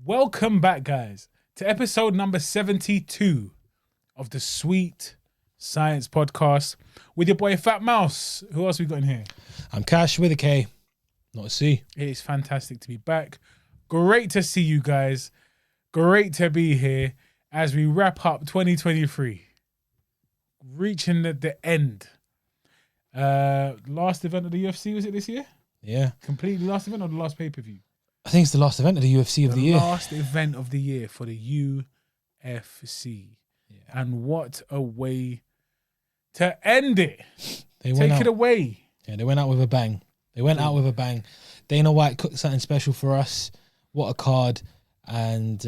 Welcome back, guys, to episode number 72 of the Sweet Science Podcast with your boy Fat Mouse. Who else we got in here? I'm Cash with a K, not a C. It is fantastic to be back. Great to see you guys. Great to be here as we wrap up 2023. Reaching the end. Last event of the UFC, was it this year? Yeah. Completely last event or the last pay-per-view? I think it's the last event of the UFC of the year. Last event of the year for the UFC. Yeah. And what a way to end it. Take it away. Yeah, they went out with a bang. Dana White cooked something special for us. What a card. And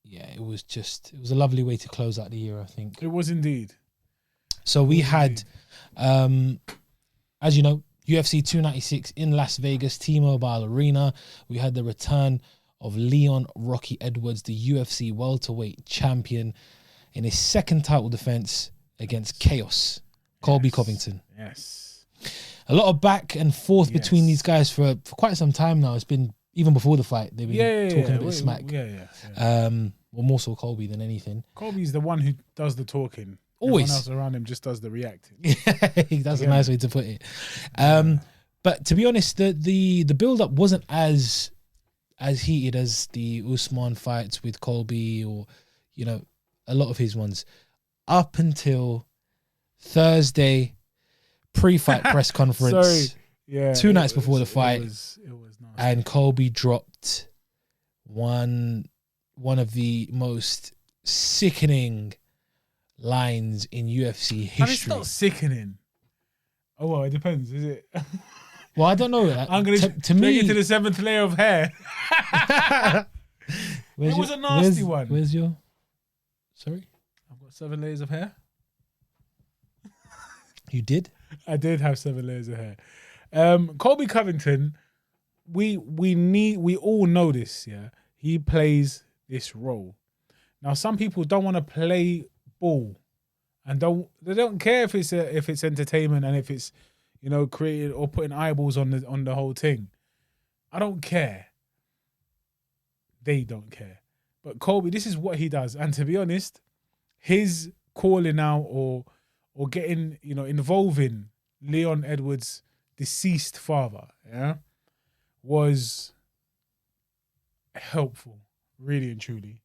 it was a lovely way to close out the year, I think. It was indeed. So we had, as you know, UFC 296 in Las Vegas, T-Mobile Arena. We had the return of Leon Rocky Edwards, the UFC welterweight champion, in his second title defense against Chaos, Colby Covington. Yes. A lot of back and forth between these guys for quite some time now. It's been, even before the fight, they've been talking a bit of smack. Well, more so Colby than anything. Colby's the one who does the talking. Always. Everyone else around him just does the reacting. That's a nice way to put it. But to be honest, the build-up wasn't as heated as the Usman fights with Colby or, you know, a lot of his ones. Up until Thursday, pre-fight press conference. Yeah, 2 nights before the fight. It was nasty. And Colby dropped one of the most sickening lines in UFC history. And it's not sickening. Oh, well, it depends, is it? Well, I don't know. I'm going to me into the 7th layer of hair. It was a nasty one. Where's your... Sorry? I've got 7 layers of hair. You did? I did have 7 layers of hair. Colby Covington, we all know this, yeah? He plays this role. Now, some people don't want to play ball and they don't care if it's entertainment and if it's, you know, created or putting eyeballs on the whole thing. I don't care. They don't care. But Colby, this is what he does. And to be honest, his calling out or getting, you know, involving Leon Edwards' deceased father, was helpful, really and truly.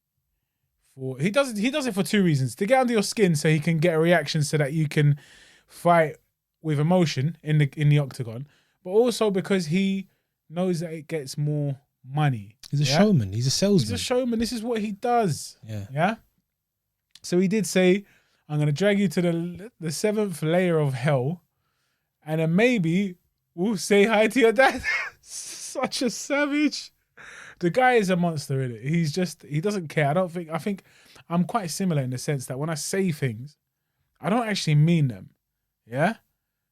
He does it for 2 reasons: to get under your skin so he can get a reaction so that you can fight with emotion in the octagon, but also because he knows that it gets more money. He's a showman. He's a salesman. He's a showman. This is what he does. Yeah. So he did say, "I'm going to drag you to the 7th layer of hell, and then maybe we'll say hi to your dad." Such a savage. The guy is a monster, isn't it? He doesn't care. I think I'm quite similar in the sense that when I say things, I don't actually mean them. Yeah?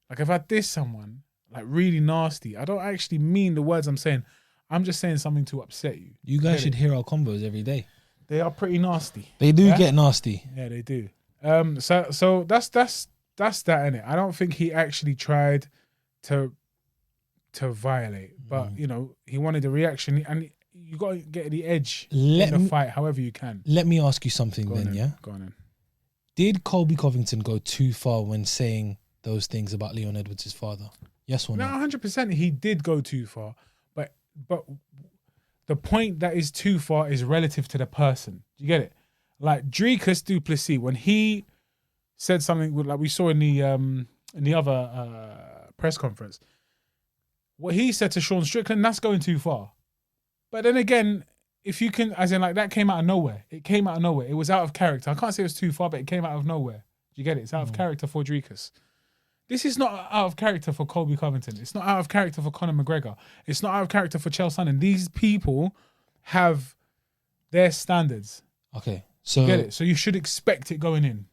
Like if I diss someone, like really nasty, I don't actually mean the words I'm saying. I'm just saying something to upset you. You guys should hear our combos every day. They are pretty nasty. They do get nasty. Yeah, they do. So that's that, innit? I don't think he actually tried to violate, but you know, he wanted a reaction, and you got to get the edge in the fight however you can. Let me ask you something Go on then. Did Colby Covington go too far when saying those things about Leon Edwards' father? Yes or no? No, 100% he did go too far, but the point that is too far is relative to the person. Do you get it? Like 𝗔𝗶𝗏, when he said something like we saw in the other press conference, what he said to Sean Strickland, that's going too far. But then again, if you can, as in like that came out of nowhere. It came out of nowhere. It was out of character. I can't say it was too far, but it came out of nowhere. Do you get it? It's out of character for 𝗔𝗶𝗏. This is not out of character for Colby Covington. It's not out of character for Conor McGregor. It's not out of character for Chael Sonnen. These people have their standards. Okay. So you get it? So you should expect it going in.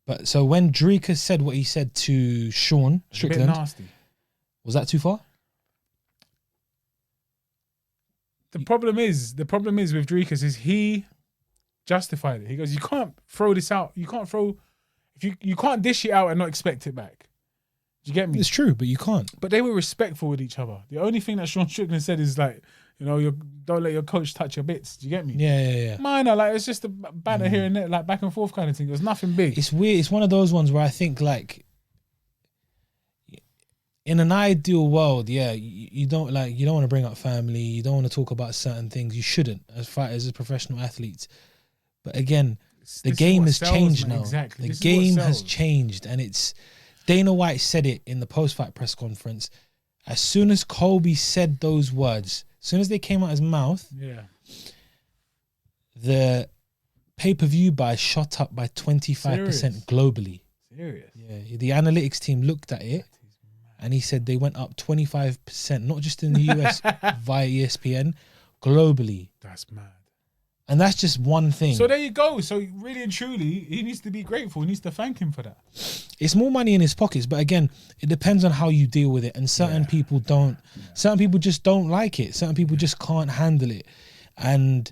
But so when 𝗔𝗶𝗏 said what he said to Sean Strickland, a bit nasty. Was that too far? The problem is with 𝗔𝗶𝗏 is he justified it. He goes, you can't throw this out. You can't throw, if you can't dish it out and not expect it back. Do you get me? It's true, but you can't. But they were respectful with each other. The only thing that Sean Strickland said is like, you know, you don't let your coach touch your bits. Do you get me? Yeah. Minor, like it's just a banter here and there, like back and forth kind of thing. It was nothing big. It's weird. It's one of those ones where I think like, in an ideal world, you don't want to bring up family. You don't want to talk about certain things. You shouldn't as fighters, as professional athletes. But again, the game has changed now. Exactly. The game has changed, and it's Dana White said it in the post-fight press conference. As soon as Colby said those words, as soon as they came out his mouth, the pay-per-view buy shot up by 25% globally. Serious? Yeah. The analytics team looked at it, and he said they went up 25%, not just in the US via ESPN, globally. That's mad. And that's just one thing. So there you go. So really and truly, he needs to be grateful. He needs to thank him for that. It's more money in his pockets, but again, it depends on how you deal with it. And certain people don't. Certain people just don't like it. Certain people just can't handle it. And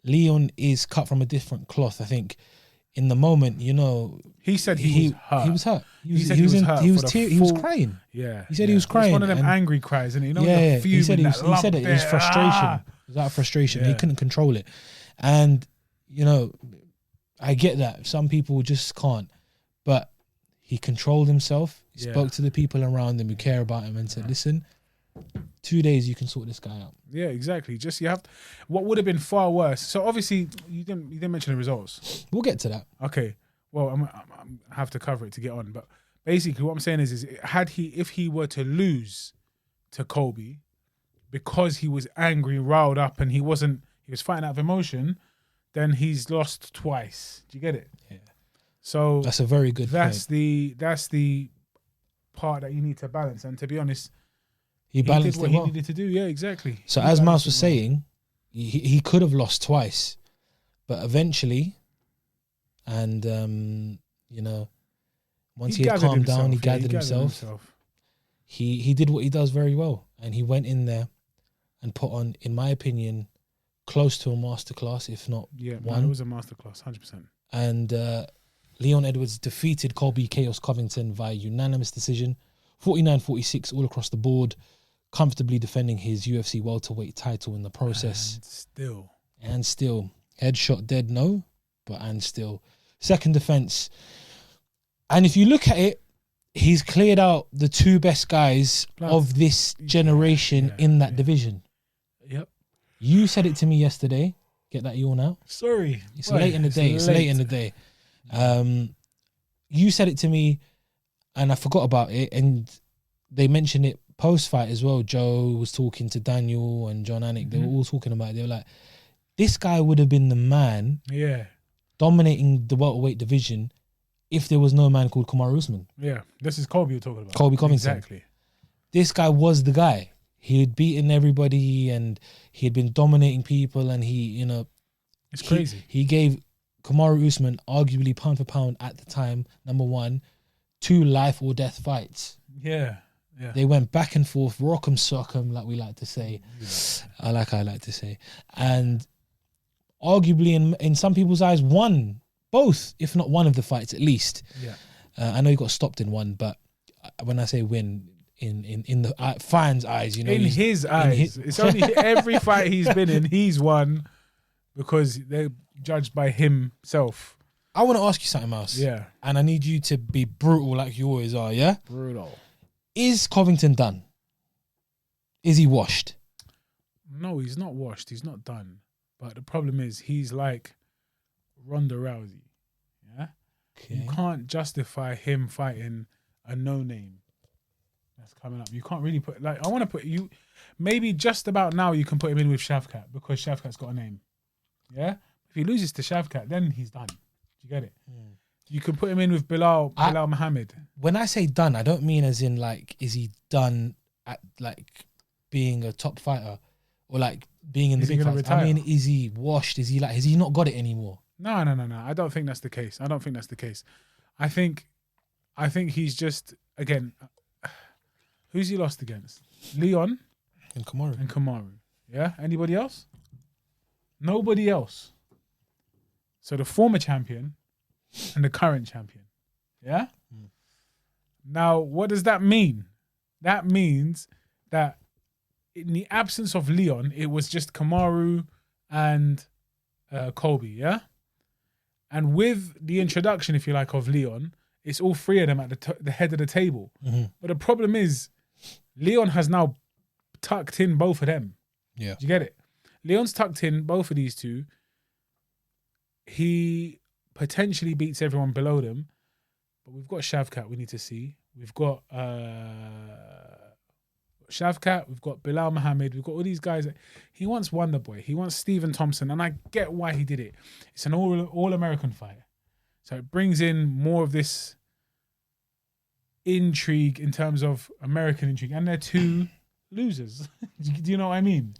Leon is cut from a different cloth. I think in the moment, you know, he said he was hurt. He was hurt. He was crying. Yeah, he said he was crying. It's one of them angry cries, and you know, he said it was frustration. It was out of frustration. He couldn't control it. And, you know, I get that. Some people just can't. But he controlled himself. He spoke to the people around him who care about him and said, listen, 2 days you can sort this guy out. Yeah, exactly. Just you have to, what would have been far worse. So obviously you didn't mention the results. We'll get to that. Okay. Well, I have to cover it to get on. But basically what I'm saying is if he were to lose to Colby because he was angry, riled up, and he was fighting out of emotion, then he's lost twice. Do you get it? Yeah. So that's a very good point. That's the part that you need to balance. And to be honest, he balanced did what it well. He needed to do. Yeah, exactly. So as Mouse was saying, he could have lost twice, but eventually, and you know, once he had calmed down, he gathered himself. He did what he does very well, and he went in there and put on, in my opinion, close to a masterclass, if not one. It was a masterclass, 100%. And Leon Edwards defeated 𝗨𝗏 Covington via unanimous decision, 49-46 all across the board, comfortably defending his UFC welterweight title in the process. And still, headshot dead, no, but and still. Second defense. And if you look at it, he's cleared out the two best guys of this generation in that division. Yep. You said it to me yesterday. Get that yawn out. Sorry. It's late in the day. It's late in the day. You said it to me and I forgot about it. And they mentioned it post-fight as well. Joe was talking to Daniel and John Anik. They were all talking about it. They were like, this guy would have been the man dominating the welterweight division if there was no man called Kamaru Usman. Yeah. This is Colby you're talking about. Colby Covington. Exactly. This guy was the guy. He had beaten everybody and he had been dominating people, and he, you know, it's crazy. He gave Kamaru Usman, arguably pound for pound at the time, #1, 2 life or death fights. Yeah. They went back and forth, rock'em sock'em, like we like to say. I like to say. And arguably in some people's eyes, won both, if not one of the fights at least. Yeah. I know he got stopped in one, but when I say win, in the fans' eyes, you know, in his eyes, it's only every fight he's been in, he's won because they're judged by himself. I want to ask you something else. Yeah. And I need you to be brutal like you always are, yeah? Brutal. Is Covington done? Is he washed? No, he's not washed. He's not done. But the problem is he's like Ronda Rousey. Yeah? Okay. You can't justify him fighting a no-name that's coming up. You can't really put, like, I want to put you, maybe just about now you can put him in with 𝗪𝗏 because 𝗪𝗏's got a name. Yeah? If he loses to 𝗪𝗏, then he's done. Do you get it? You can put him in with Bilal Muhammad. When I say done, I don't mean as in like, is he done at like being a top fighter or like being in the big fights? I mean, is he washed? Is he like, has he not got it anymore? No. I don't think that's the case. I think he's just, again, who's he lost against? Leon and Kamaru. Yeah? Anybody else? Nobody else. So the former champion and the current champion. Yeah? Now, what does that mean? That means that in the absence of Leon, it was just Kamaru and Colby, yeah? And with the introduction, if you like, of Leon, it's all three of them at the head of the table. But the problem is, Leon has now tucked in both of them. Yeah. Do you get it? Leon's tucked in both of these two. He potentially beats everyone below them. But we've got 𝗏𝗏 we need to see. We've got 𝗏𝗏, we've got Bilal Muhammad, we've got all these guys. He wants Wonder Boy. He wants Stephen Thompson. And I get why he did it. It's an all-American fight. So it brings in more of this intrigue in terms of American intrigue. And they're two losers. Do you know what I mean?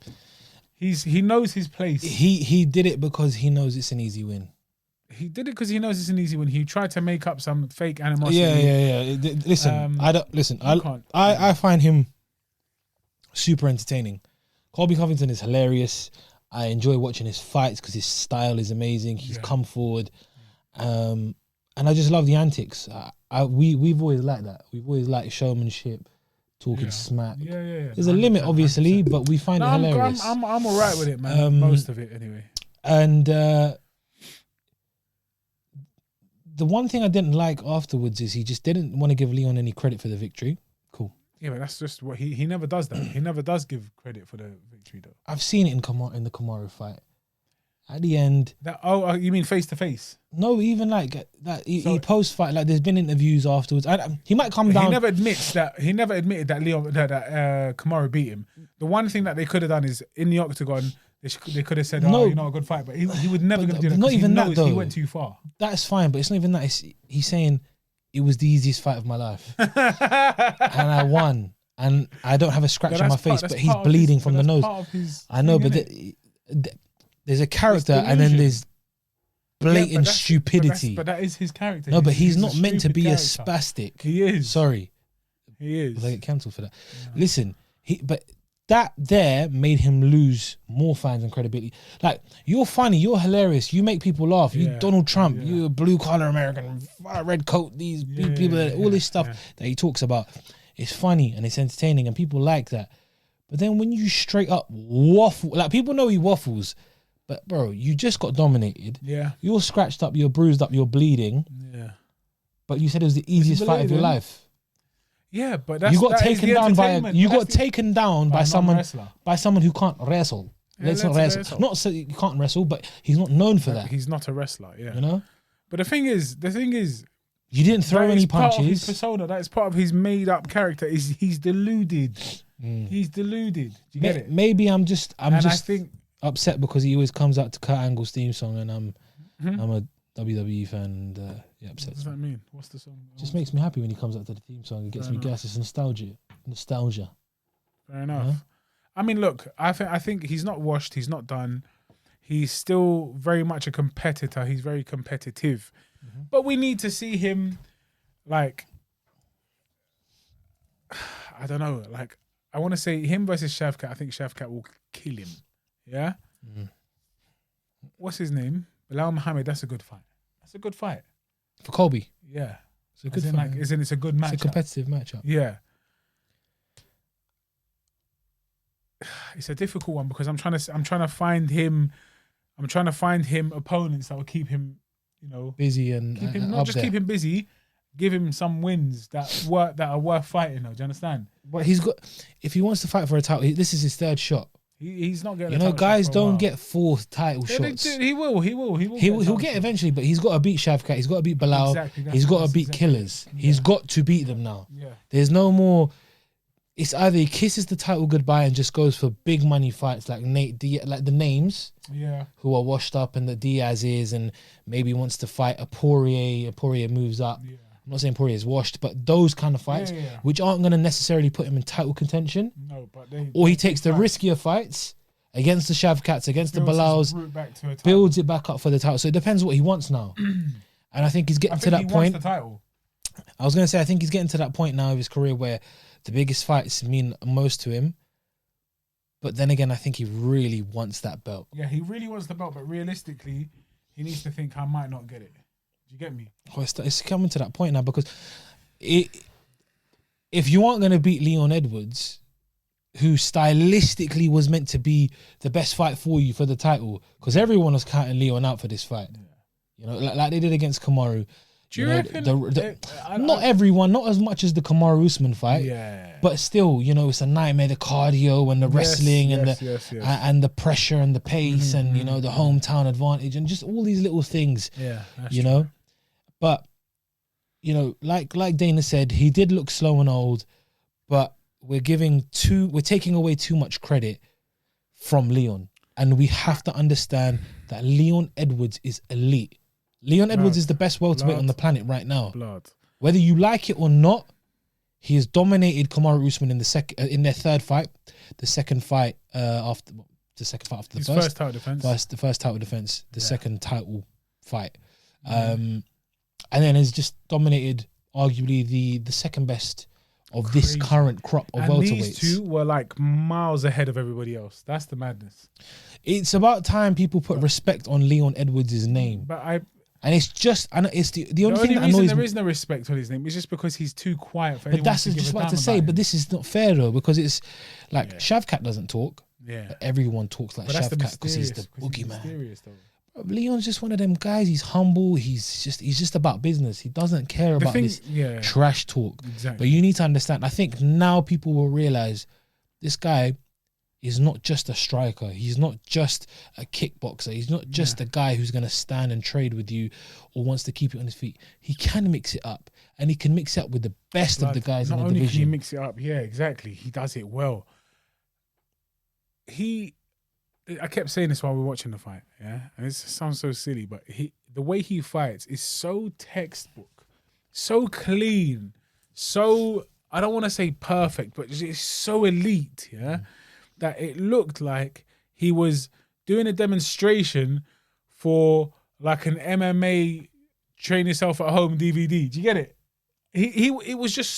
He knows his place. He did it because he knows it's an easy win. He did it because he knows it's an easy win. He tried to make up some fake animosity. Yeah. Listen, I find him super entertaining. Colby Covington is hilarious. I enjoy watching his fights because his style is amazing. He's come forward, and I just love the antics. We've always liked that. We've always liked showmanship, talking smack. Yeah. There's a limit, obviously, but we find it hilarious. I'm all right with it, man. Most of it, anyway. And the one thing I didn't like afterwards is he just didn't want to give Leon any credit for the victory. Cool. Yeah, but that's just what he never does that. He never does give credit for the victory, though. I've seen it in the Kamaru fight. At the end, you mean face to face? No, even like that. He post fight, like there's been interviews afterwards. He might come down. He never admitted that Leon that Kamaru beat him. The one thing that they could have done is in the octagon. They could have said, "Oh, you're not a good fight," but he would never going to do that. Not even that though. He went too far. That's fine, but it's not even that. He's saying it was the easiest fight of my life, and I won, and I don't have a scratch on my face, but he's bleeding from the nose. I know, but there's a character, and then there's blatant stupidity. But that is his character. No, but he's not meant to be a spastic. He is. Sorry, he is. Will I get cancelled for that? No. Listen, that there made him lose more fans and credibility. Like, you're funny, you're hilarious, you make people laugh. You Donald Trump, you a blue collar American, red coat, these people, all this stuff that he talks about. It's funny and it's entertaining and people like that. But then when you straight up waffle, like people know he waffles, but bro, you just got dominated. Yeah. You're scratched up, you're bruised up, you're bleeding. Yeah. But you said it was the easiest fight of your life. Yeah, but that's, you got taken down by someone who can't wrestle. Let's not wrestle. Not so you can't wrestle, but he's not known for that. He's not a wrestler. Yeah, you know. But the thing is, you didn't throw any punches. Part of his persona. That is part of his made-up character. He's deluded. He's deluded. Do you get it? Maybe I'm just upset because he always comes out to Kurt Angle's theme song, and I'm a WWE fan, and upset. What does that mean? What's the song? Just makes me happy when he comes out to the theme song. It gets me gas. It's nostalgia. Fair enough. I mean, look, I think he's not washed. He's not done. He's still very much a competitor. He's very competitive. But we need to see him, like, I don't know, like, I want to say him versus 𝗏𝗏. I think 𝗏𝗏 will kill him. Yeah? What's his name? Bilal Muhammad. That's a good fight. That's a good fight. For Colby? Yeah. It's a good fight. It's a good matchup. It's a competitive matchup. Yeah. It's a difficult one because I'm trying to find him opponents that will keep him, busy and keep him busy, give him some wins that are worth fighting. Do you understand? But if he wants to fight for a title, this is his third shot. He's not getting. Guys don't get fourth title shots. He will. He'll get eventually, but he's got to beat 𝗏𝗏. He's got to beat Bilal. Exactly, he's got to beat killers. Yeah. He's got to beat them now. Yeah. There's no more. It's either he kisses the title goodbye and just goes for big money fights like like the names, who are washed up, and the Diaz is, and maybe wants to fight 𝗕𝗏. 𝗕𝗏 moves up. Yeah. I'm not saying 𝗕𝗏 is washed, but those kind of fights, which aren't going to necessarily put him in title contention. No, but or he takes the riskier fights against the 𝗏𝗏s, against the Bilals, builds it back up for the title. So it depends what he wants now. And I think he's getting to that point. Wants the title. I was going to say, I think he's getting to that point now of his career where the biggest fights mean most to him. But then again, I think he really wants that belt. Yeah, he really wants the belt, but realistically, he needs to think, I might not get it. Do you get me? Well, it's coming to that point now because if you aren't going to beat Leon Edwards, who stylistically was meant to be the best fight for you for the title, because everyone was counting Leon out for this fight. Yeah. You know, like they did against Kamaru. Do you reckon? Not everyone, not as much as the Kamaru-Usman fight. Yeah. But still, you know, it's a nightmare. The cardio and the wrestling and the pressure and the pace and, you know, the hometown advantage and just all these little things. Yeah. You know? But, you know, like Dana said, he did look slow and old, but we're taking away too much credit from Leon. And we have to understand that Leon Edwards is elite. Leon Edwards is the best welterweight on the planet right now. Whether you like it or not, he has dominated Kamaru Usman in their third fight, the second fight after the first title defense, the first title defense, the second title fight, and then has just dominated arguably the second best of this current crop of welterweights. These two were like miles ahead of everybody else. That's the madness. It's about time people put respect on Leon Edwards' name. And it's just, and it's the only thing that annoys me. There is no respect on his name. It's just because he's too quiet for anyone But that's to give just a what damn to say. about But him. this is not fair though, because it's like _ʔ doesn't talk. Yeah. But everyone talks like _ʔ because he's the boogeyman. Though. Leon's just one of them guys. He's humble. He's just about business. He doesn't care about this trash talk. Exactly. But you need to understand. I think now people will realize this guy is not just a striker. He's not just a kickboxer. He's not just a guy who's going to stand and trade with you or wants to keep it on his feet. He can mix it up, and he can mix it up with the best of the guys in the division. Not only can he mix it up, exactly. He does it well. I kept saying this while we were watching the fight, and it sounds so silly, but the way he fights is so textbook, so clean, so, I don't want to say perfect, but it's so elite, that it looked like he was doing a demonstration for like an MMA train yourself at home DVD. Do you get it? It was just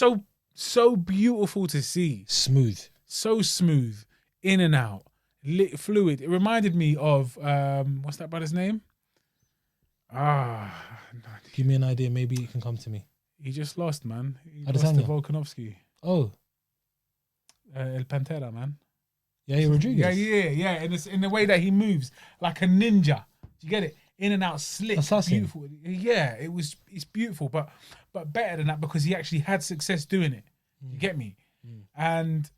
so beautiful to see. So smooth, in and out, fluid. It reminded me of what's that brother's name? Give me an idea. Maybe it can come to me. He just lost, man. He lost Adesanya. to Volkanovski. Oh, 𝗵𝗚 man. Yeah, Rodriguez. Yeah. In the way that he moves like a ninja. Do you get it? In and out, slick, beautiful. Yeah, it's beautiful, but better than that because he actually had success doing it. You get me? And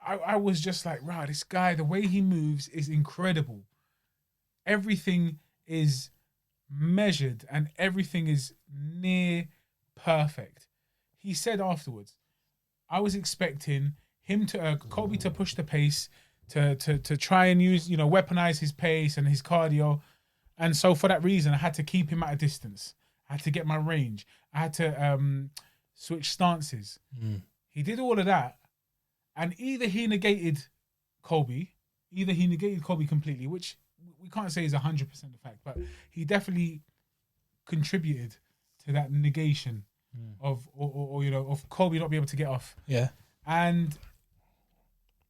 I was just like, wow, this guy, the way he moves is incredible. Everything is measured and everything is near perfect. He said afterwards, I was expecting him to Colby to push the pace, to try and use, weaponize his pace and his cardio. And so for that reason, I had to keep him at a distance. I had to get my range. I had to switch stances. He did all of that. And either he negated Colby completely, which we can't say is 100% the fact, but he definitely contributed to that negation of Colby not being able to get off. Yeah. And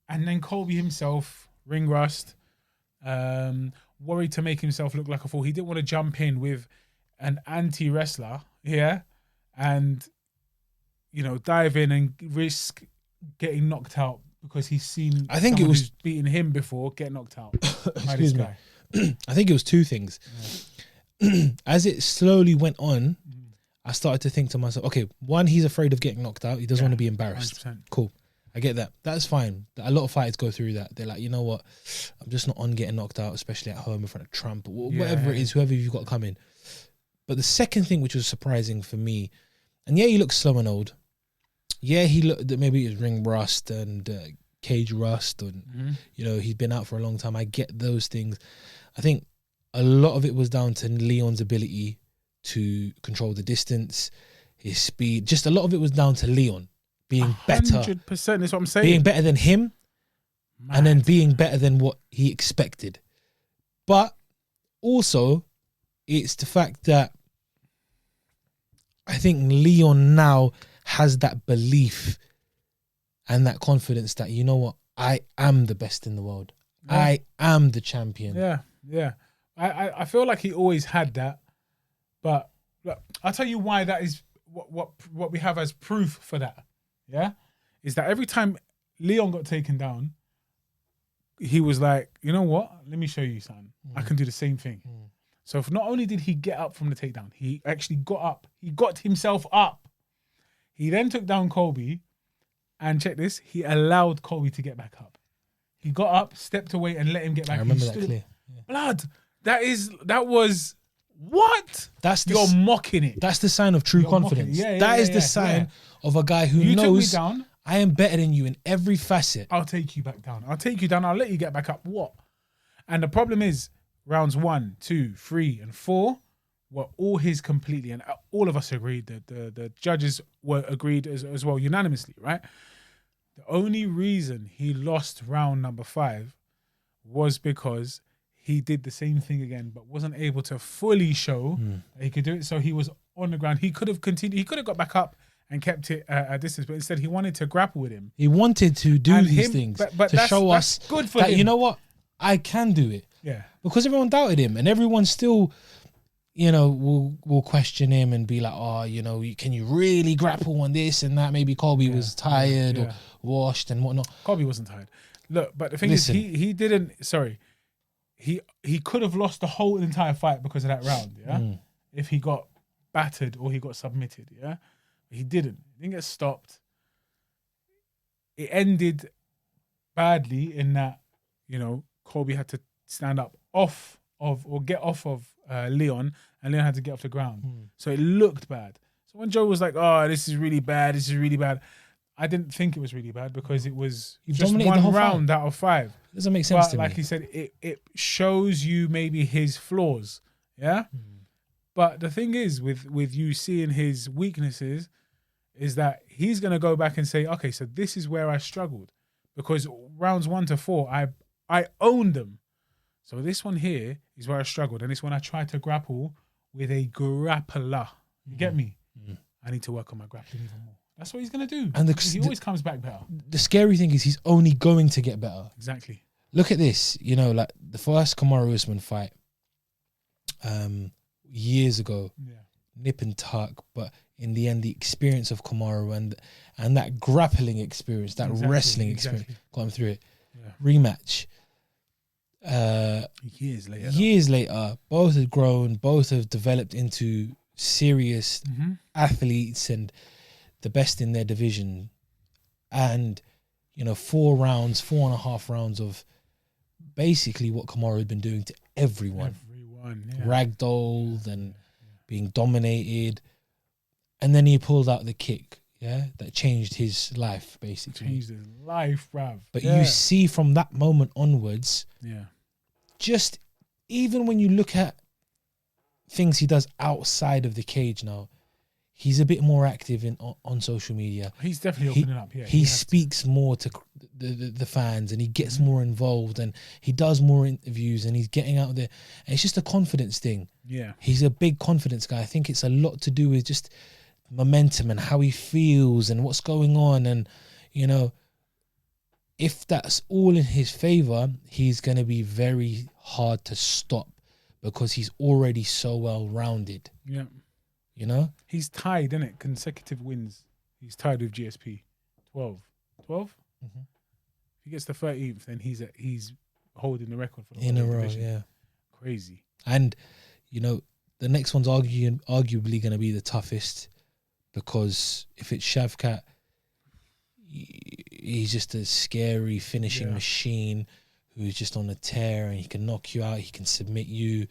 then Colby himself, ring rust, worried to make himself look like a fool. He didn't want to jump in with an anti-wrestler, and, dive in and risk getting knocked out because he's seen who's beaten him before get knocked out. Excuse me. I think it was two things. As it slowly went on, I started to think to myself, okay, one, he's afraid of getting knocked out. He doesn't want to be embarrassed. 100%. Cool. I get that. That's fine. A lot of fighters go through that. They're like, you know what? I'm just not on getting knocked out, especially at home in front of Trump or whatever it is, whoever you've got coming. But the second thing, which was surprising for me, and he looks slow and old. Yeah, he looked, maybe it was ring rust and cage rust and, he's been out for a long time. I get those things. I think a lot of it was down to Leon's ability to control the distance, his speed. Just a lot of it was down to Leon being better. 100%, that's what I'm saying. Being better than him and then being better than what he expected. But also, it's the fact that I think Leon now has that belief and that confidence that, you know what, I am the best in the world. Yeah. I am the champion. Yeah. I feel like he always had that, but look, I'll tell you why what we have as proof for that, yeah, is that every time Leon got taken down, he was like, you know what? Let me show you something. I can do the same thing. So not only did he get up from the takedown, he actually got up. He got himself up. He then took down Colby, and check this, he allowed Colby to get back up. He got up, stepped away, and let him get back. I remember that clear. Yeah. Blood. That was what? You're mocking it. That's the sign of true confidence. That is the sign of a guy who knows took me down. I am better than you in every facet. I'll take you back down. I'll take you down. I'll let you get back up. What? And the problem is, rounds 1, 2, 3, and 4 were all his completely, and all of us agreed that the judges were agreed as well unanimously, right? The only reason he lost round number 5 was because he did the same thing again, but wasn't able to fully show that he could do it. So he was on the ground. He could have continued. He could have got back up and kept it at distance, but instead he wanted to grapple with him. He wanted to do these things but to show us good for that, him. you know what, I can do it. Yeah. Because everyone doubted him, and everyone still, you know, will question him and be like, oh, you know, can you really grapple on this and that? Maybe Colby was tired or washed and whatnot. Colby wasn't tired. Look, but the thing is, he didn't. Sorry, he could have lost the whole entire fight because of that round. Yeah, if he got battered or he got submitted. Yeah, he didn't. He didn't get stopped. It ended badly in that, you know, Colby had to stand up get off of Leon, and Leon had to get off the ground. So it looked bad. So when Joe was like, oh, this is really bad, I didn't think it was really bad because it was just one round out of 5. Doesn't make sense to me. Like he said, it shows you maybe his flaws. Yeah? But the thing is, with you seeing his weaknesses, is that he's going to go back and say, okay, so this is where I struggled. Because rounds 1 to 4, I owned them. So this one here is where I struggled. And it's when I tried to grapple with a grappler. You get me? I need to work on my grappling even more. That's what he's going to do. And he always comes back better. The scary thing is he's only going to get better. Exactly. Look at this. You know, like the first Kamaru Usman fight years ago, nip and tuck, but in the end, the experience of Kamaru and that grappling experience, that wrestling experience, got him through it. Rematch. Years later, both have grown, both have developed into serious athletes and the best in their division. And, you know, 4.5 rounds of basically what Kamaru had been doing to everyone. Ragdolled and being dominated. And then he pulled out the kick, that changed his life, basically. Changed his life, bruv. But you see from that moment onwards, just even when you look at things he does outside of the cage now, he's a bit more active on social media. He's definitely opening up. He speaks more to the fans, and he gets more involved, and he does more interviews, and he's getting out there. And it's just a confidence thing. Yeah, he's a big confidence guy. I think it's a lot to do with just momentum and how he feels and what's going on. And, you know, if that's all in his favor, he's going to be very hard to stop because he's already so well rounded. Yeah. You know? He's tied, isn't it? Consecutive wins. He's tied with GSP. 12? If he gets the 13th, then he's holding the record for the in a row, division. Crazy. And, you know, the next one's arguably going to be the toughest, because if it's Shavkat, he's just a scary finishing machine who's just on a tear, and he can knock you out, he can submit you,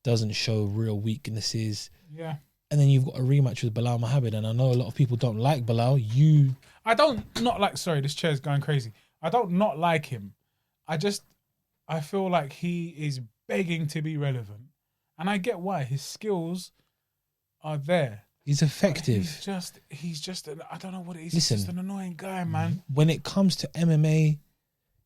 doesn't show real weaknesses. Yeah. And then you've got a rematch with 𝗵𝗵, and I know a lot of people don't like Belal. I don't not like. Sorry, this chair's going crazy. I don't not like him. I feel like he is begging to be relevant, and I get why. His skills are there. He's effective. He's just. I don't know what it is. Listen, he's just an annoying guy, man. When it comes to MMA,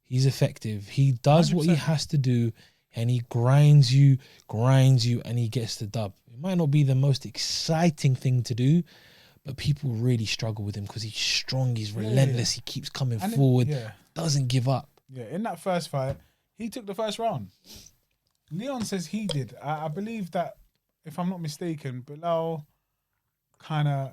he's effective. He does 100%. What he has to do, and he grinds you, and he gets the dub. It might not be the most exciting thing to do, but people really struggle with him because he's strong, he's relentless, he keeps coming forward, doesn't give up. Yeah, in that first fight, he took the first round. Leon says he did. I believe that, if I'm not mistaken, Belal kind of,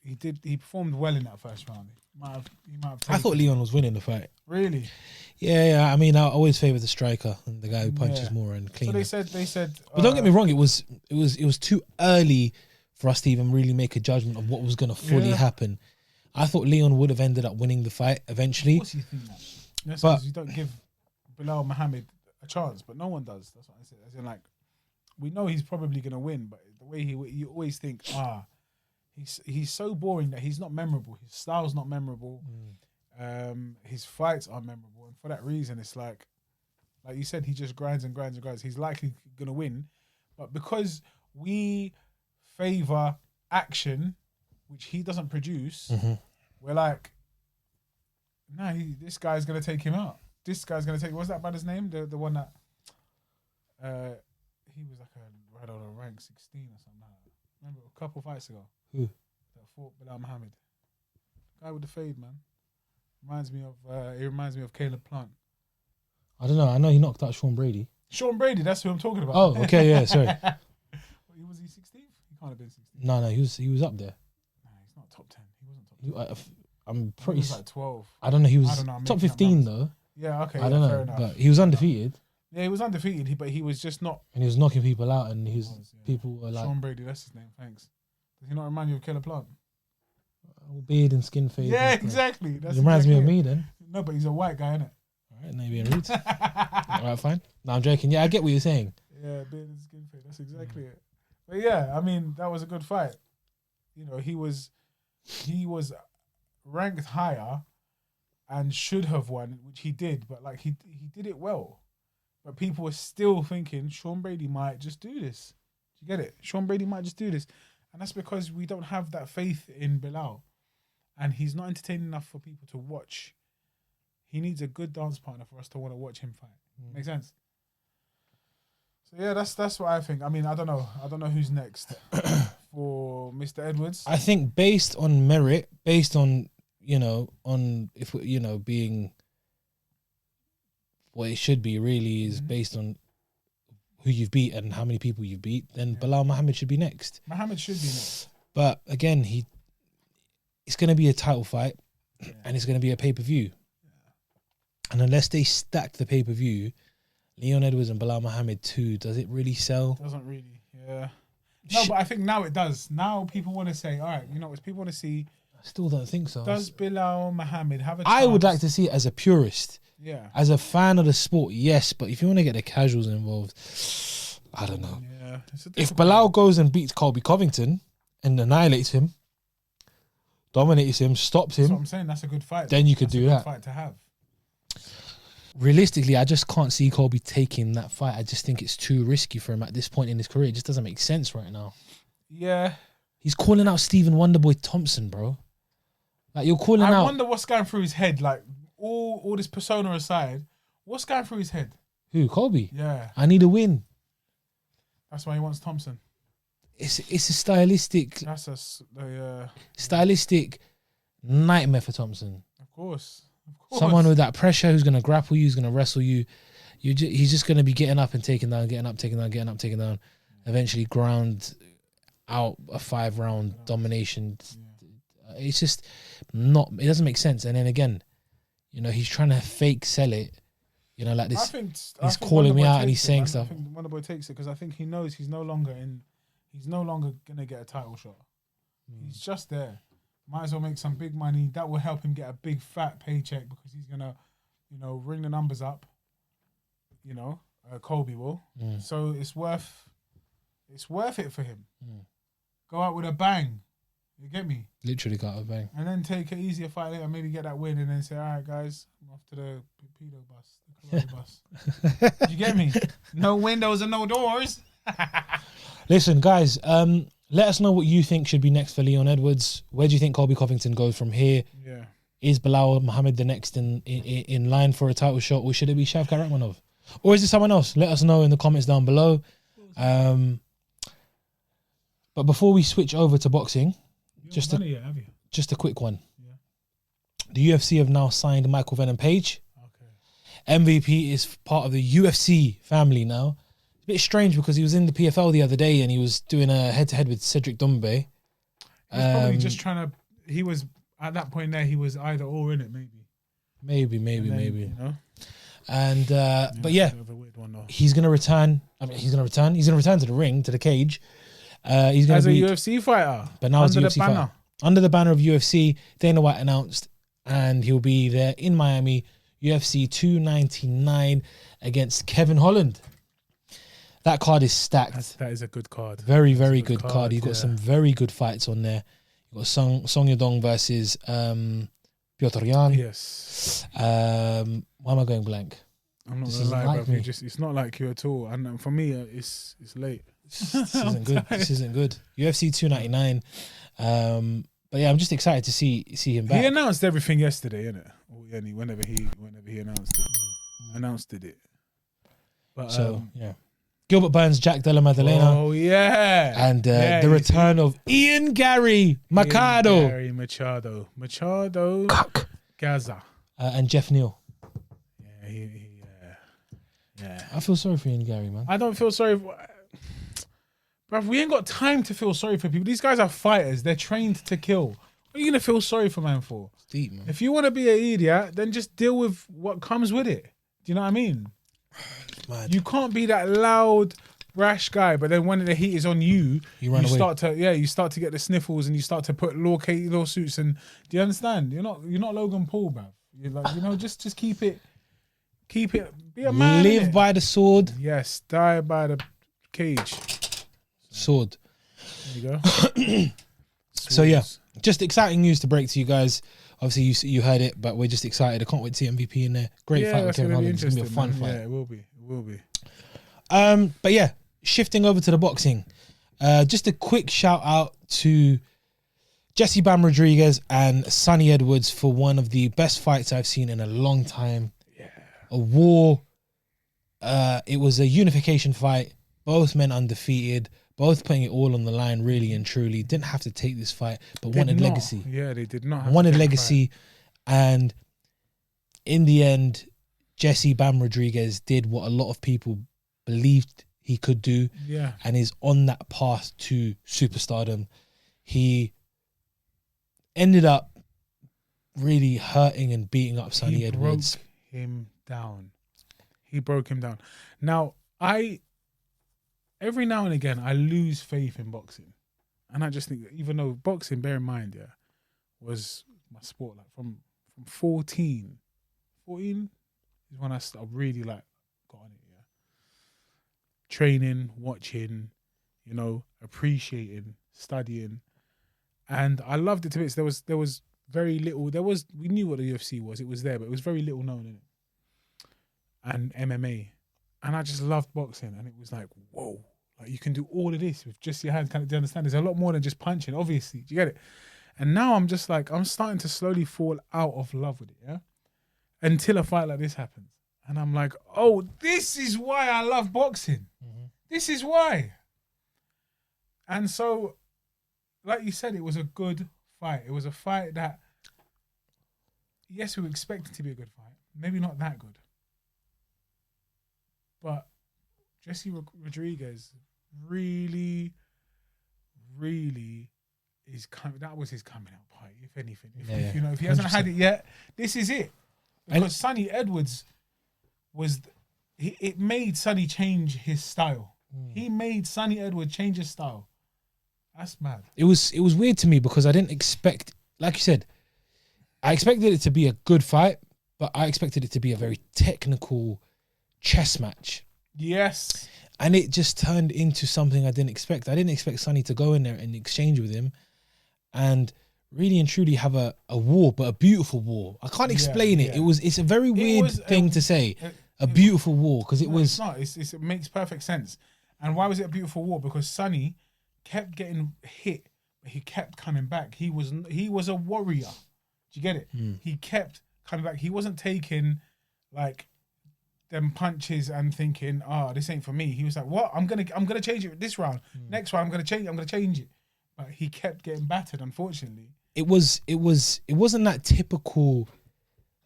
he performed well in that first round. He might have I thought Leon was winning the fight. Really? Yeah. I mean, I always favour the striker and the guy who punches more and cleaner. So they said. But don't get me wrong, it was too early for us to even really make a judgment of what was going to fully happen. I thought Leon would have ended up winning the fight eventually. Of course you think that. That's because you don't give 𝗵𝗵 a chance, but no one does. That's what I said. As in, like, we know he's probably going to win, but the way you always think, he's so boring that he's not memorable. His style's not memorable. His fights are memorable, and for that reason, it's like you said, he just grinds and grinds and grinds. He's likely going to win, but because we favour action, which he doesn't produce, we're like, nah, this guy's going to take him out. This guy's going to take... What's that brother's name? The one that... he was like right on a rank 16 or something like that. Remember a couple fights ago? Who? That fought 𝗵𝗵. Guy with the fade, man. He reminds me of Caleb Plant. I don't know. I know he knocked out Sean Brady. Sean Brady, that's who I'm talking about. Oh, okay, yeah, sorry. Was he 16th? He can't have been 16th. No, he was up there. No, he's not top 10. He wasn't top 10. I'm pretty... He was like 12. I don't know. He was top 15 though. Yeah, okay. I don't know, but he was undefeated. Yeah, he was undefeated, but he was just not... And he was knocking people out, and people were like... Sean Brady, that's his name, thanks. Does he not remind you of Caleb Plant? Beard and skin fade. Yeah, exactly. He reminds me of me then. No, but he's a white guy, innit? Alright, now you're being rude. Alright, fine. No, I'm joking. Yeah, I get what you're saying. Yeah, beard and skin fade, that's exactly it. But yeah, I mean, that was a good fight. He was ranked higher and should have won, which he did, but like he did it well. But people were still thinking Sean Brady might just do this. Do you get it? Sean Brady might just do this. And that's because we don't have that faith in Bilal. And he's not entertaining enough for people to watch. He needs a good dance partner for us to want to watch him fight. Make sense? So yeah, that's what I think. I mean, I don't know who's next for Mr. Edwards. I think based on merit, based on being what it should be, really is based on who you've beat and how many people you've beat, then Belal Muhammad should be next. Muhammad should be next. But again, it's going to be a title fight and it's going to be a pay-per-view. Yeah. And unless they stack the pay-per-view, Leon Edwards and Belal Muhammad 2, does it really sell? Doesn't really, yeah. No, but I think now it does. Now people want to say, all right, what people want to see. I still don't think so. Does Belal Muhammad have a chance? I would like to see it as a purist. Yeah. As a fan of the sport, yes. But if you want to get the casuals involved, I don't know. Yeah. If Belal goes and beats Colby Covington and annihilates him, dominates him, stops him. That's what I'm saying. That's a good fight. Then you could do that. Fight to have. Realistically, I just can't see Colby taking that fight. I just think it's too risky for him at this point in his career. It just doesn't make sense right now. Yeah. He's calling out Stephen Wonderboy Thompson, bro. Like, you're calling out... I wonder what's going through his head. Like, all this persona aside, what's going through his head? Who? Colby? Yeah. I need a win. That's why he wants Thompson. It's a stylistic... That's stylistic nightmare for Thompson. Of course. Someone with that pressure who's going to grapple you, who's going to wrestle you. He's just going to be getting up and taking down, getting up, taking down, getting up, taking down. Eventually ground out a 5-round domination. Yeah. It's just not... It doesn't make sense. And then again, he's trying to fake sell it. Like this. He's calling me out and he's saying stuff. I think Wonderboy takes it because I think he knows he's no longer gonna get a title shot. He's just there. Might as well make some big money. That will help him get a big fat paycheck because he's gonna, ring the numbers up. Colby will. So it's worth it for him. Go out with a bang. You get me? Literally got a bang. And then take an easier fight later, maybe get that win, and then say, all right, guys, I'm off to the pedo bus, the karate bus. You get me? No windows and no doors. Listen, guys, let us know what you think should be next for Leon Edwards. Where do you think Colby Covington goes from here? Yeah. Is Belal Muhammad the next in line for a title shot, or should it be 𝗪𝗪? Or is it someone else? Let us know in the comments down below. But before we switch over to boxing, just a quick one. Yeah. The UFC have now signed Michael Venom Page. Okay. MVP is part of the UFC family now. It's a bit strange because he was in the PFL the other day and he was doing a head-to-head with Cedric Doumbé. He was probably just trying to. He was at that point there. He was either or in it, maybe. Maybe. You know. And but yeah, a weird one, though. he's gonna return. I mean, he's gonna return. He's gonna return to the ring, to the cage. He's gonna as be a UFC fighter, but now as a under UFC the banner. fighter. Under the banner of UFC. Dana White announced, and he'll be there in Miami, UFC 299 against Kevin Holland. That card is stacked. That is a good card. Very, very good card. You've got some very good fights on there. You've got Song Yadong versus Piotr Jan. Yes. Why am I going blank? I'm not gonna lie, bro. It's not like you at all. And for me, it's late. This isn't good. This isn't good. UFC 299. But yeah, I'm just excited to see him back. He announced everything yesterday, innit? Whenever he announced it. But so yeah. Gilbert Burns, Jack Della Maddalena. Oh yeah. And the return of Ian Gary Machado. Gary Machado. Gaza. And Jeff Neal. Yeah. I feel sorry for Ian Gary, man. I don't feel sorry for... Bruv, we ain't got time to feel sorry for people. These guys are fighters. They're trained to kill. What are you going to feel sorry for, man, for? It's deep, man. If you want to be an idiot, then just deal with what comes with it. Do you know what I mean? Mad. You can't be that loud, brash guy, but then when the heat is on you, you run away. You start to get the sniffles and you start to put lawsuits. And do you understand? You're not Logan Paul, bruv. You're like, just keep it, be a man. Live by the sword. Yes, die by the cage. Sword. There you go. So yeah, just exciting news to break to you guys. Obviously, you heard it, but we're just excited. I can't wait to see MVP in there. Great fight with Kevin Holland. It's gonna be a fun fight. Yeah, it will be. But yeah, shifting over to the boxing. Just a quick shout out to 𝗪𝗓 Rodriguez and Sonny Edwards for one of the best fights I've seen in a long time. Yeah. A war. It was a unification fight. Both men undefeated. Both putting it all on the line, really and truly. Didn't have to take this fight, but wanted legacy. Yeah, they did not. Wanted legacy, and in the end, 𝗪𝗓 Rodriguez did what a lot of people believed he could do. Yeah, and is on that path to superstardom. He ended up really hurting and beating up Sonny Edwards. He broke him down. Now, every now and again, I lose faith in boxing. And I just think that even though boxing, bear in mind, was my sport. Like from 14 is when I really got on it, Training, watching, appreciating, studying. And I loved it to bits. There was very little, we knew what the UFC was. It was there, but it was very little known in it. And MMA. And I just loved boxing. And it was like, whoa. Like, you can do all of this with just your hands. Do you understand? There's a lot more than just punching, obviously. Do you get it? And now I'm just like, I'm starting to slowly fall out of love with it, until a fight like this happens. And I'm like, oh, this is why I love boxing. Mm-hmm. This is why. And so, like you said, it was a good fight. It was a fight that, yes, we were expecting to be a good fight. Maybe not that good. But 𝗪𝗓 Rodriguez really is that was his coming out party, if anything. If he hasn't 100%. had it yet, this is it. Because Sonny Edwards it made Sonny change his style. He made Sonny Edwards change his style. That's mad. It was weird to me because I didn't expect, like you said, I expected it to be a good fight, but I expected it to be a very technical chess match. Yes. And it just turned into something I didn't expect. I didn't expect Sonny to go in there and exchange with him and really and truly have a war, but a beautiful war. I can't explain it. It's a very weird thing to say. A beautiful war, because it was... It makes perfect sense. And why was it a beautiful war? Because Sonny kept getting hit, but he kept coming back. He was a warrior. Do you get it? He kept coming back. He wasn't taking like them punches and thinking, this ain't for me. He was like, what? I'm gonna change it this round. Next round, I'm gonna change it. But he kept getting battered, unfortunately. It wasn't that typical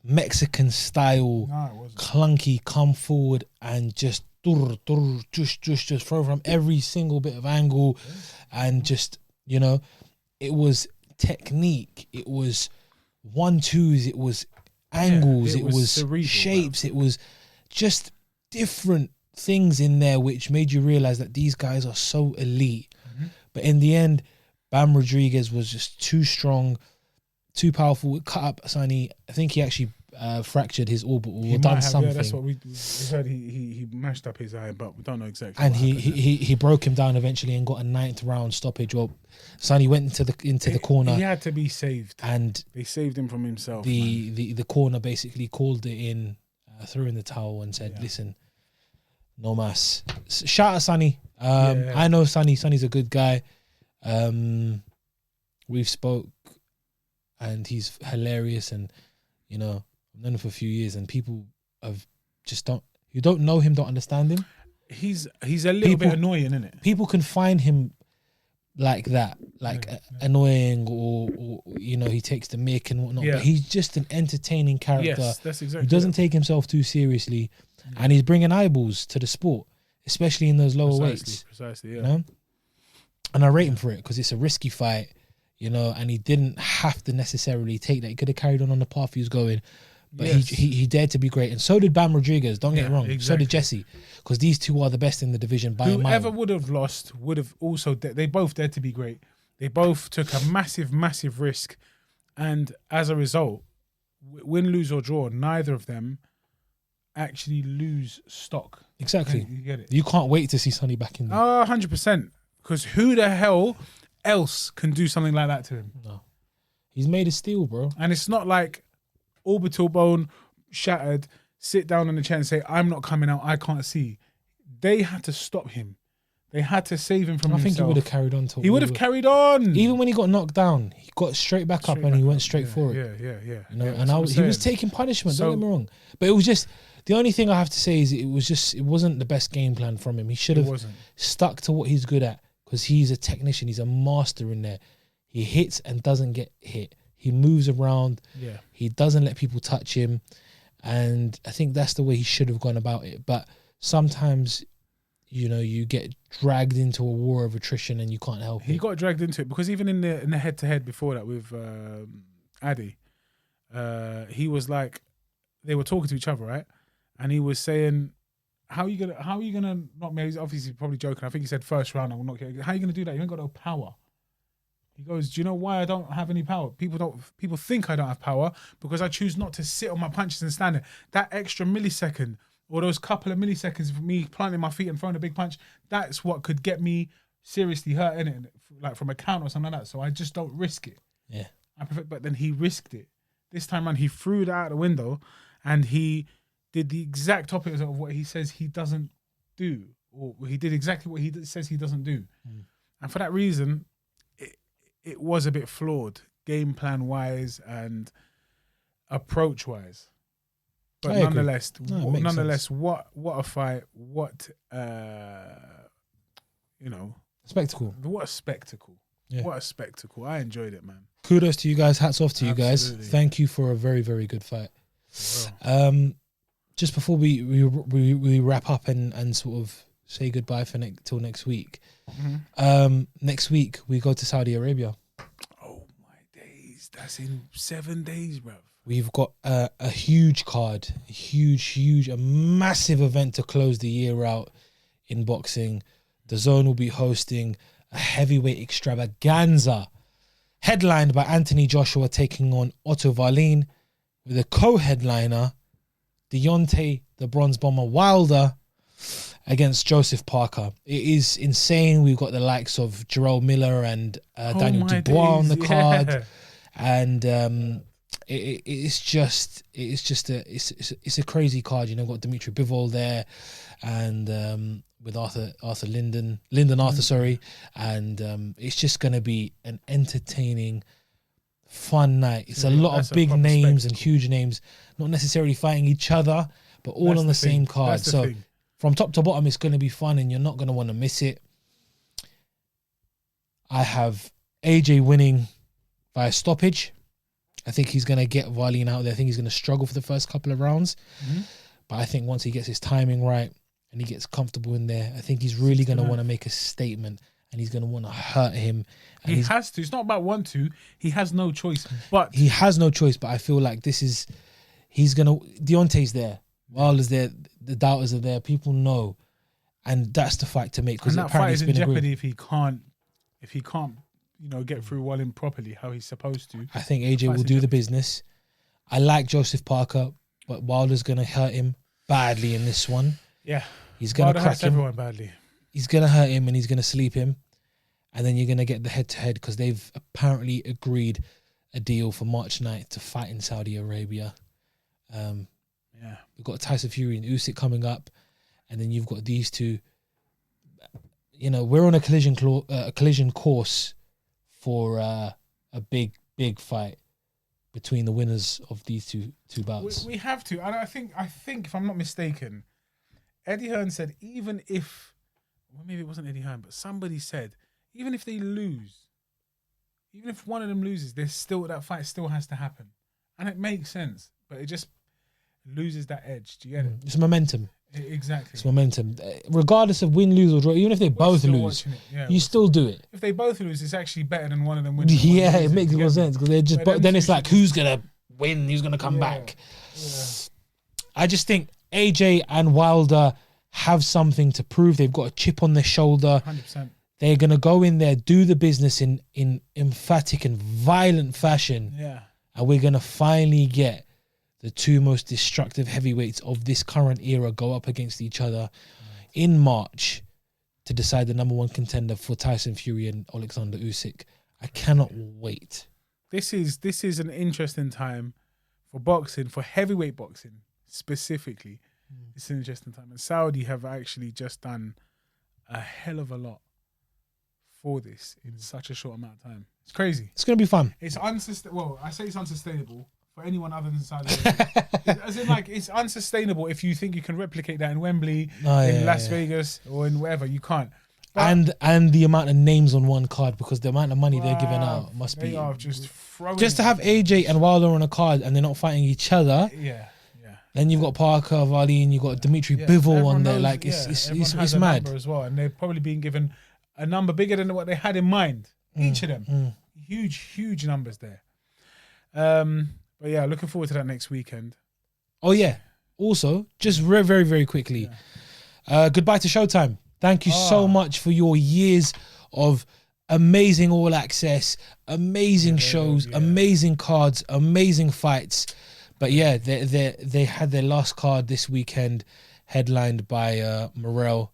Mexican style, clunky, come forward and just throw from every single bit of angle, and just, it was technique, it was 1-2s, it was angles, it was cerebral, shapes, it was just different things in there which made you realize that these guys are so elite. But in the end, Bam Rodriguez was just too strong, too powerful. It cut up 𝗧𝗍. I think he actually fractured his orbital or done something. Yeah, that's what we heard. He mashed up his eye, but we don't know exactly. And he broke him down eventually and got a 9th round stoppage. Well, 𝗧𝗍 went into the corner. He had to be saved, and they saved him from himself. The corner basically called it in, threw in the towel and said, "Listen, no mas." Shout out 𝗧𝗍. I know 𝗧𝗍. 𝗧𝗍's a good guy. We've spoke, and he's hilarious, and you know, I've known him for a few years, and people have just who don't know him don't understand him. He's a little bit annoying, isn't it? People can find him like that, like annoying, or you know, he takes the mick and whatnot. But he's just an entertaining character. Yes, that's exactly. Who doesn't take himself too seriously, and he's bringing eyeballs to the sport, especially in those lower weights. Precisely, yeah. You know? And I rate him for it because it's a risky fight, you know, and he didn't have to necessarily take that. He could have carried on the path he was going, but he dared to be great. And so did Bam Rodriguez, don't get me wrong. Exactly. So did 𝗕𝗫, because these two are the best in the division by a mile. Whoever would have lost would have also, they both dared to be great. They both took a massive, massive risk. And as a result, win, lose or draw, neither of them actually lose stock. Exactly. You get it? You can't wait to see 𝗧𝗍 back in there. 100%. Because who the hell else can do something like that to him? No. He's made of steel, bro. And it's not like orbital bone shattered, sit down on the chair and say, "I'm not coming out, I can't see." They had to stop him. They had to save him from himself. I think he would have carried on. He would have carried on. Even when he got knocked down, he got straight back up and he went straight for it. Yeah. You know, and he was taking punishment, don't get me wrong. But it was just, the only thing I have to say is it wasn't the best game plan from him. He should have stuck to what he's good at, because he's a technician. He's a master in there. He hits and doesn't get hit. He moves around. Yeah. He doesn't let people touch him. And I think that's the way he should have gone about it. But sometimes, you know, you get dragged into a war of attrition and you can't help it. He got dragged into it because even in the head-to-head before that with Addy, he was like, they were talking to each other, right? And he was saying, how are you gonna knock me? He's obviously probably joking. I think he said first round I will knock you. How are you gonna do that? You ain't got no power. He goes, do you know why I don't have any power? People think I don't have power because I choose not to sit on my punches and stand there. That extra millisecond or those couple of milliseconds of me planting my feet and throwing a big punch, that's what could get me seriously hurt, innit? Like from a count or something like that. So I just don't risk it. Yeah. But then he risked it. This time around, he threw it out the window and he did the exact opposite of what he says he doesn't do. Or he did exactly what he says he doesn't do. And for that reason, it was a bit flawed, game plan wise and approach wise. But nonetheless, what a fight! What spectacle! What a spectacle! Yeah. What a spectacle! I enjoyed it, man. Kudos to you guys. Hats off to you guys. Thank you for a very, very good fight. Wow. Just before we wrap up and sort of say goodbye for till next week. Next week we go to Saudi Arabia. Oh my days! That's in 7 days, bro. We've got a huge card, a massive event to close the year out in boxing. The Zone will be hosting a heavyweight extravaganza headlined by Anthony Joshua taking on 𝗬𝗏 with a co-headliner Deontay, the Bronze Bomber Wilder, against Joseph Parker. It is insane. We've got the likes of Jarrell Miller and Daniel Dubois on the card, and it's a crazy card. You know, we've got 𝗵𝗵𝗵𝗵𝗏 there, and with Lyndon Arthur, sorry, and it's just going to be an entertaining, fun night. It's a lot of big names and huge names, not necessarily fighting each other, but all on the same card. So from top to bottom, it's going to be fun, and you're not going to want to miss it. I have AJ winning by a stoppage. I think he's going to get Wallin out there. I think he's going to struggle for the first couple of rounds. But I think once he gets his timing right and he gets comfortable in there, I think he's really going to want to make a statement and he's going to want to hurt him. And he has to. It's not about want to. He has no choice. But he has no choice. But I feel like he's going to. Deontay's there. Wilder's there. The doubters are there. People know, and that's the fight to make. Because that fight is in jeopardy if he can't, get through Wallin properly how he's supposed to. I think AJ will do the business. I like 𝗏𝗏, but Wilder's going to hurt him badly in this one. Yeah. He's going to crack him. Everyone badly. He's going to hurt him and he's going to sleep him. And then you're going to get the head-to-head because they've apparently agreed a deal for March 9th to fight in Saudi Arabia. We've got Tyson Fury and Usyk coming up. And then you've got these two. We're on a collision course for a big fight between the winners of these two bouts. We have to. And I think if I'm not mistaken, Eddie Hearn said even if, well, maybe it wasn't Eddie Hearn, but somebody said even if they lose, even if one of them loses, that fight still has to happen, and it makes sense. But it just loses that edge. Do you get it? It's momentum. Exactly. It's momentum. Regardless of win, lose, or draw, even if they both lose, you still do it. If they both lose, it's actually better than one of them winning. Yeah, it makes more sense because they're just. But then it's like, who's gonna win? Who's gonna come back? Yeah. I just think AJ and Wilder have something to prove. They've got a chip on their shoulder. 100%. They're gonna go in there, do the business in emphatic and violent fashion. Yeah. And we're gonna finally get the two most destructive heavyweights of this current era go up against each other in March to decide the number one contender for Tyson Fury and Alexander Usyk. I cannot wait. This is an interesting time for boxing, for heavyweight boxing specifically. It's an interesting time. And Saudi have actually just done a hell of a lot for this in such a short amount of time. It's crazy. It's going to be fun. It's unsustainable. Well, I say it's unsustainable for anyone other than Saudi Arabia. As in, it's unsustainable if you think you can replicate that in Wembley, in Las Vegas, or in wherever. You can't. But and the amount of names on one card, because the amount of money they're giving out must be... Just to have AJ and Wilder on a card and they're not fighting each other. Yeah. Then you've got Parker, Wallin, you've got 𝗏𝗏 on there. It's mad. As well. And they're probably being given a number bigger than what they had in mind. Each of them. Huge numbers there. But yeah, looking forward to that next weekend. Oh yeah. Also, just very, very, very quickly, goodbye to Showtime. Thank you so much for your years of amazing All Access, amazing shows, amazing cards, amazing fights. But yeah, they had their last card this weekend, headlined by Morrell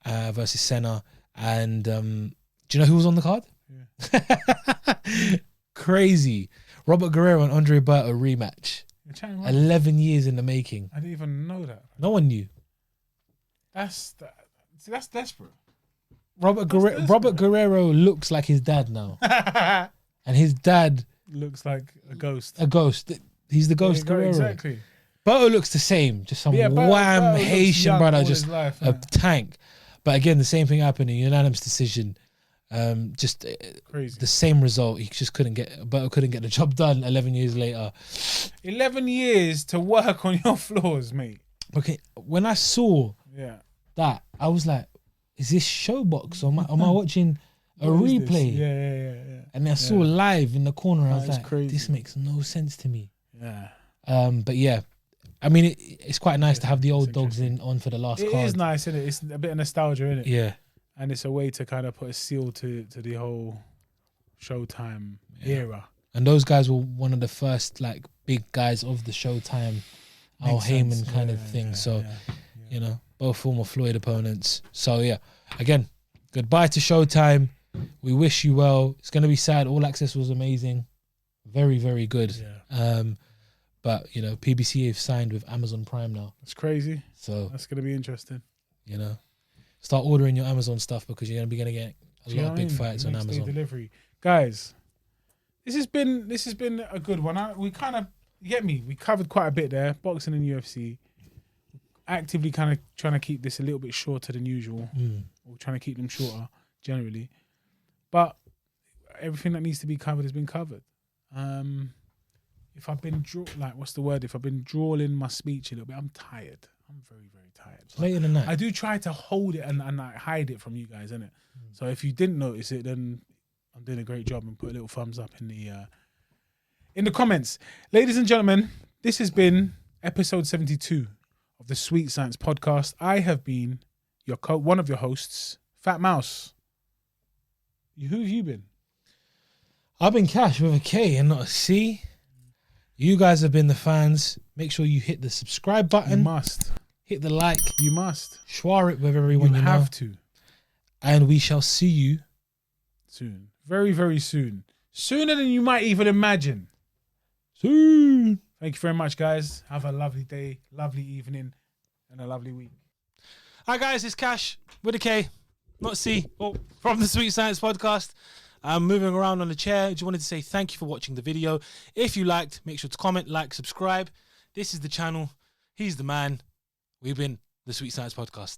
versus Senna. And do you know who was on the card? Yeah. Crazy. Robert Guerrero and 𝗷𝗏𝗏 rematch. 11 years in the making. I didn't even know that. No one knew. That's desperate. Robert Guerrero looks like his dad now. And his dad looks like a ghost. He's the ghost Guerrero. Exactly. Ɓătă looks the same. Just some wham Haitian brother, just a tank. But again, the same thing happened, a unanimous decision. Just crazy. The same result. He just couldn't get the job done 11 years later. 11 years to work on your flaws, mate. Okay, when I saw that, I was like, is this Showbox or am I watching a replay? Yeah. And I saw live in the corner. I was like, crazy. This makes no sense to me. Yeah. But yeah, I mean, it's quite nice to have the old dogs on for the last card. It is nice, isn't it? It's a bit of nostalgia, isn't it? Yeah. And it's a way to kind of put a seal to the whole Showtime era. And those guys were one of the first big guys of the Showtime, Al Heyman kind of thing. So, you know, both former Floyd opponents. So yeah, again, goodbye to Showtime. We wish you well. It's going to be sad. All Access was amazing. Very, very good. Yeah. But, you know, PBC have signed with Amazon Prime now. That's crazy. So that's going to be interesting. You know, start ordering your Amazon stuff because you're going to be getting a lot of big fights on Amazon. Delivery. Guys, this has been a good one. We kind of, you get me? We covered quite a bit there. Boxing and UFC. Actively kind of trying to keep this a little bit shorter than usual. Or trying to keep them shorter, generally. But everything that needs to be covered has been covered. If I've been If I've been drawling my speech a little bit, I'm tired. I'm very, very tired. It's late in the night. I do try to hold it and I hide it from you guys, innit? So if you didn't notice it, then I'm doing a great job, and put a little thumbs up in the comments. Ladies and gentlemen, this has been episode 72 of the Sweet Science Podcast. I have been one of your hosts, Fat Mouse. Who have you been? I've been Cash with a K and not a C. You guys have been the fans. Make sure you hit the subscribe button. You must. Hit the like. You must. Share it with everyone you know. You have to. And we shall see you soon. Very, very soon. Sooner than you might even imagine. soon. Thank you very much, guys. Have a lovely day, lovely evening, and a lovely week. Hi, guys. It's Cash with a K, not C, from the Sweet Science Podcast. I'm moving around on the chair. Just wanted to say thank you for watching the video. If you liked, make sure to comment, like, subscribe. This is the channel. He's the man. We've been the Sweet Science Podcast.